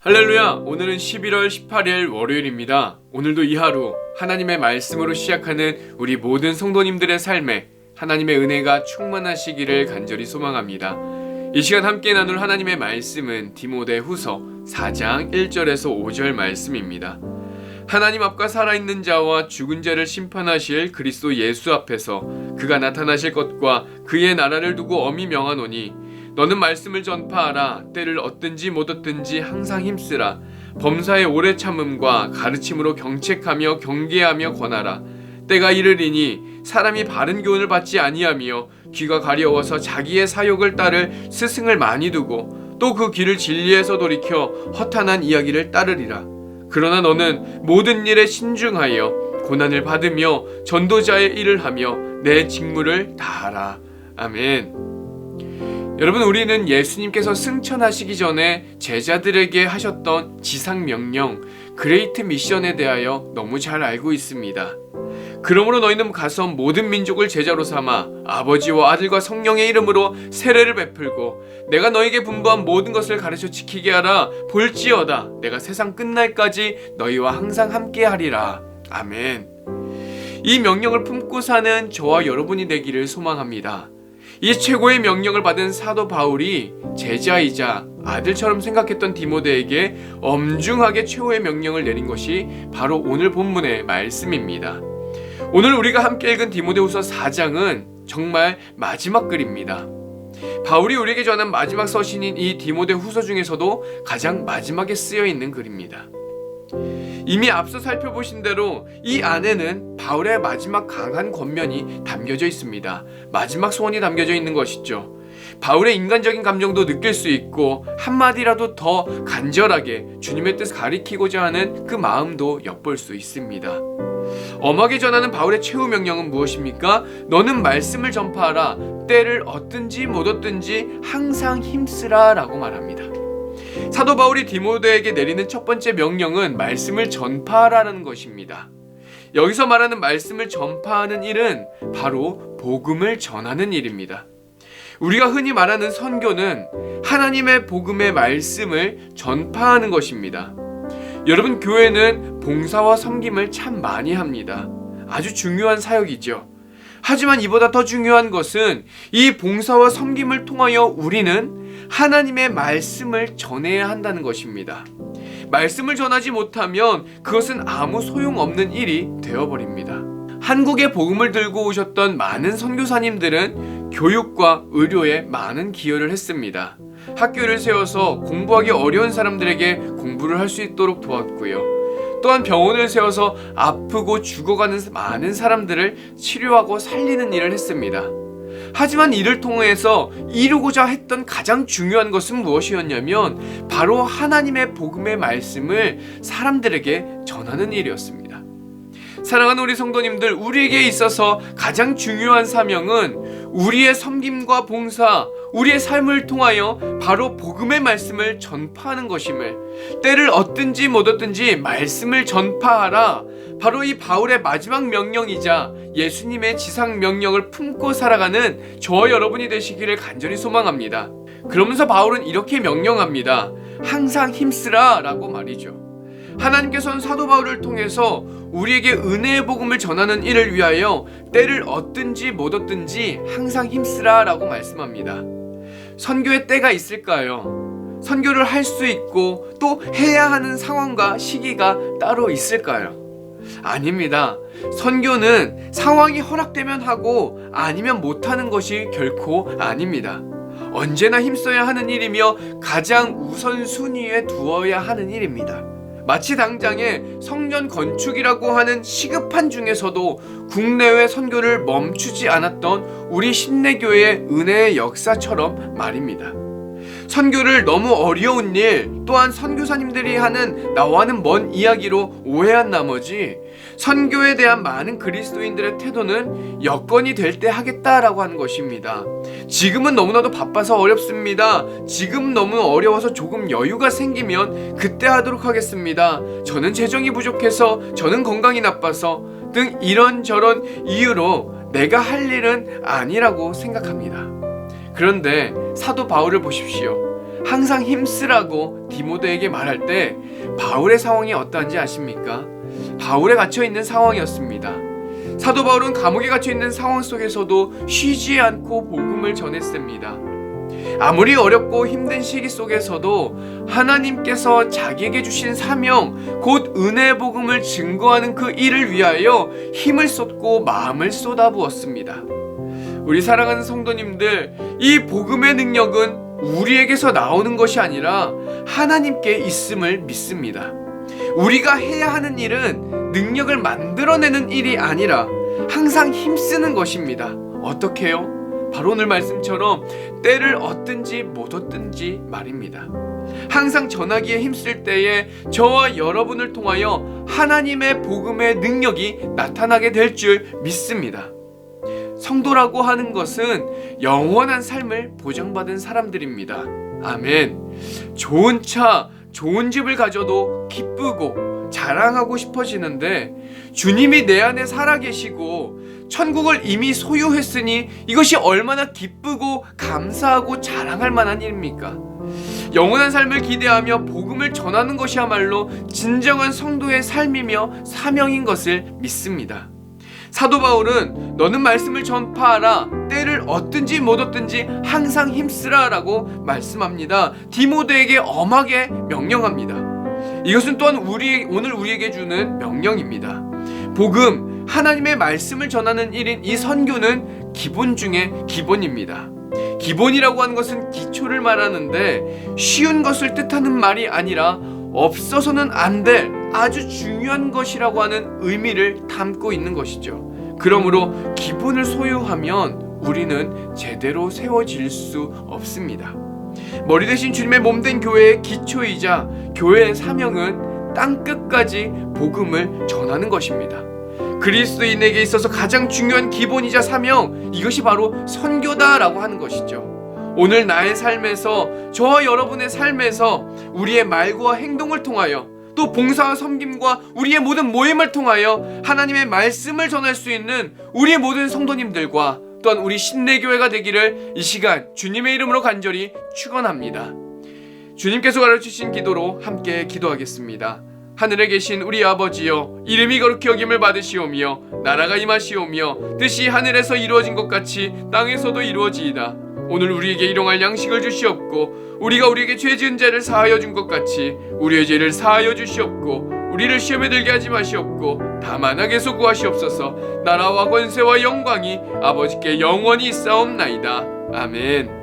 할렐루야! 오늘은 11월 18일 월요일입니다. 오늘도 이 하루 하나님의 말씀으로 시작하는 우리 모든 성도님들의 삶에 하나님의 은혜가 충만하시기를 간절히 소망합니다. 이 시간 함께 나눌 하나님의 말씀은 디모데후서 4장 1절에서 5절 말씀입니다. 하나님 앞과 살아있는 자와 죽은 자를 심판하실 그리스도 예수 앞에서 그가 나타나실 것과 그의 나라를 두고 엄히 명하노니 너는 말씀을 전파하라. 때를 얻든지 못 얻든지 항상 힘쓰라. 범사의 오래 참음과 가르침으로 경책하며 경계하며 권하라. 때가 이르리니 사람이 바른 교훈을 받지 아니하며 귀가 가려워서 자기의 사욕을 따를 스승을 많이 두고 또 그 길을 진리에서 돌이켜 허탄한 이야기를 따르리라. 그러나 너는 모든 일에 신중하여 고난을 받으며 전도자의 일을 하며 내 직무를 다하라. 아멘. 여러분, 우리는 예수님께서 승천하시기 전에 제자들에게 하셨던 지상명령, 그레이트 미션에 대하여 너무 잘 알고 있습니다. 그러므로 너희는 가서 모든 민족을 제자로 삼아 아버지와 아들과 성령의 이름으로 세례를 베풀고 내가 너희에게 분부한 모든 것을 가르쳐 지키게 하라. 볼지어다 내가 세상 끝날까지 너희와 항상 함께 하리라. 아멘. 이 명령을 품고 사는 저와 여러분이 되기를 소망합니다. 이 최고의 명령을 받은 사도 바울이 제자이자 아들처럼 생각했던 디모데에게 엄중하게 최후의 명령을 내린 것이 바로 오늘 본문의 말씀입니다. 오늘 우리가 함께 읽은 디모데후서 4장은 정말 마지막 글입니다. 바울이 우리에게 전한 마지막 서신인 이 디모데후서 중에서도 가장 마지막에 쓰여 있는 글입니다. 이미 앞서 살펴보신 대로 이 안에는 바울의 마지막 강한 권면이 담겨져 있습니다. 마지막 소원이 담겨져 있는 것이죠. 바울의 인간적인 감정도 느낄 수 있고 한마디라도 더 간절하게 주님의 뜻을 가리키고자 하는 그 마음도 엿볼 수 있습니다. 엄하게 전하는 바울의 최후 명령은 무엇입니까? 너는 말씀을 전파하라. 때를 얻든지 못 얻든지 항상 힘쓰라 라고 말합니다. 사도 바울이 디모데에게 내리는 첫 번째 명령은 말씀을 전파하라는 것입니다. 여기서 말하는 말씀을 전파하는 일은 바로 복음을 전하는 일입니다. 우리가 흔히 말하는 선교는 하나님의 복음의 말씀을 전파하는 것입니다. 여러분, 교회는 봉사와 섬김을 참 많이 합니다. 아주 중요한 사역이죠. 하지만 이보다 더 중요한 것은 이 봉사와 섬김을 통하여 우리는 하나님의 말씀을 전해야 한다는 것입니다. 말씀을 전하지 못하면 그것은 아무 소용없는 일이 되어버립니다. 한국에 복음을 들고 오셨던 많은 선교사님들은 교육과 의료에 많은 기여를 했습니다. 학교를 세워서 공부하기 어려운 사람들에게 공부를 할 수 있도록 도왔고요. 또한 병원을 세워서 아프고 죽어가는 많은 사람들을 치료하고 살리는 일을 했습니다. 하지만 이를 통해서 이루고자 했던 가장 중요한 것은 무엇이었냐면 바로 하나님의 복음의 말씀을 사람들에게 전하는 일이었습니다. 사랑하는 우리 성도님들, 우리에게 있어서 가장 중요한 사명은 우리의 섬김과 봉사, 우리의 삶을 통하여 바로 복음의 말씀을 전파하는 것임을, 때를 얻든지 못 얻든지 말씀을 전파하라. 바로 이 바울의 마지막 명령이자 예수님의 지상 명령을 품고 살아가는 저와 여러분이 되시기를 간절히 소망합니다. 그러면서 바울은 이렇게 명령합니다. 항상 힘쓰라 라고 말이죠. 하나님께서는 사도 바울을 통해서 우리에게 은혜의 복음을 전하는 일을 위하여 때를 얻든지 못 얻든지 항상 힘쓰라 라고 말씀합니다. 선교의 때가 있을까요? 선교를 할 수 있고 또 해야 하는 상황과 시기가 따로 있을까요? 아닙니다. 선교는 상황이 허락되면 하고 아니면 못하는 것이 결코 아닙니다. 언제나 힘써야 하는 일이며 가장 우선순위에 두어야 하는 일입니다. 마치 당장에 성전 건축이라고 하는 시급한 중에서도 국내외 선교를 멈추지 않았던 우리 신내교회의 은혜의 역사처럼 말입니다. 선교를 너무 어려운 일, 또한 선교사님들이 하는 나와는 먼 이야기로 오해한 나머지 선교에 대한 많은 그리스도인들의 태도는 여건이 될 때 하겠다라고 하는 것입니다. 지금은 너무나도 바빠서 어렵습니다. 지금 너무 어려워서 조금 여유가 생기면 그때 하도록 하겠습니다. 저는 재정이 부족해서, 저는 건강이 나빠서 등 이런저런 이유로 내가 할 일은 아니라고 생각합니다. 그런데 사도 바울을 보십시오. 항상 힘쓰라고 디모데에게 말할 때 바울의 상황이 어떠한지 아십니까? 바울에 갇혀 있는 상황이었습니다. 사도 바울은 감옥에 갇혀 있는 상황 속에서도 쉬지 않고 복음을 전했습니다. 아무리 어렵고 힘든 시기 속에서도 하나님께서 자기에게 주신 사명, 곧 은혜의 복음을 증거하는 그 일을 위하여 힘을 쏟고 마음을 쏟아부었습니다. 우리 사랑하는 성도님들, 이 복음의 능력은 우리에게서 나오는 것이 아니라 하나님께 있음을 믿습니다. 우리가 해야 하는 일은 능력을 만들어내는 일이 아니라 항상 힘쓰는 것입니다. 어떻게 해요? 바로 오늘 말씀처럼 때를 얻든지 못 얻든지 말입니다. 항상 전하기에 힘쓸 때에 저와 여러분을 통하여 하나님의 복음의 능력이 나타나게 될 줄 믿습니다. 성도라고 하는 것은 영원한 삶을 보장받은 사람들입니다. 아멘. 좋은 차, 좋은 집을 가져도 기쁘고 자랑하고 싶어지는데 주님이 내 안에 살아계시고 천국을 이미 소유했으니 이것이 얼마나 기쁘고 감사하고 자랑할 만한 일입니까? 영원한 삶을 기대하며 복음을 전하는 것이야말로 진정한 성도의 삶이며 사명인 것을 믿습니다. 사도 바울은 너는 말씀을 전파하라, 때를 얻든지 못 얻든지 항상 힘쓰라 라고 말씀합니다. 디모데에게 엄하게 명령합니다. 이것은 또한 오늘 우리에게 주는 명령입니다. 복음, 하나님의 말씀을 전하는 일인 이 선교는 기본 중에 기본입니다. 기본이라고 하는 것은 기초를 말하는데 쉬운 것을 뜻하는 말이 아니라 없어서는 안 될 아주 중요한 것이라고 하는 의미를 담고 있는 것이죠. 그러므로 기본을 소유하면 우리는 제대로 세워질 수 없습니다. 머리 대신 주님의 몸된 교회의 기초이자 교회의 사명은 땅끝까지 복음을 전하는 것입니다. 그리스도인에게 있어서 가장 중요한 기본이자 사명, 이것이 바로 선교다라고 하는 것이죠. 오늘 나의 삶에서, 저와 여러분의 삶에서 우리의 말과 행동을 통하여 또 봉사와 섬김과 우리의 모든 모임을 통하여 하나님의 말씀을 전할 수 있는 우리의 모든 성도님들과 또한 우리 신내교회가 되기를 이 시간 주님의 이름으로 간절히 축원합니다. 주님께서 가르치신 기도로 함께 기도하겠습니다. 하늘에 계신 우리 아버지여, 이름이 거룩히 여김을 받으시오며 나라가 임하시오며 뜻이 하늘에서 이루어진 것 같이 땅에서도 이루어지이다. 오늘 우리에게 일용할 양식을 주시옵고 우리가 우리에게 죄 지은 자를 사하여 준 것 같이 우리의 죄를 사하여 주시옵고 우리를 시험에 들게 하지 마시옵고 다만 악에서 구하시옵소서. 나라와 권세와 영광이 아버지께 영원히 있사옵나이다. 아멘.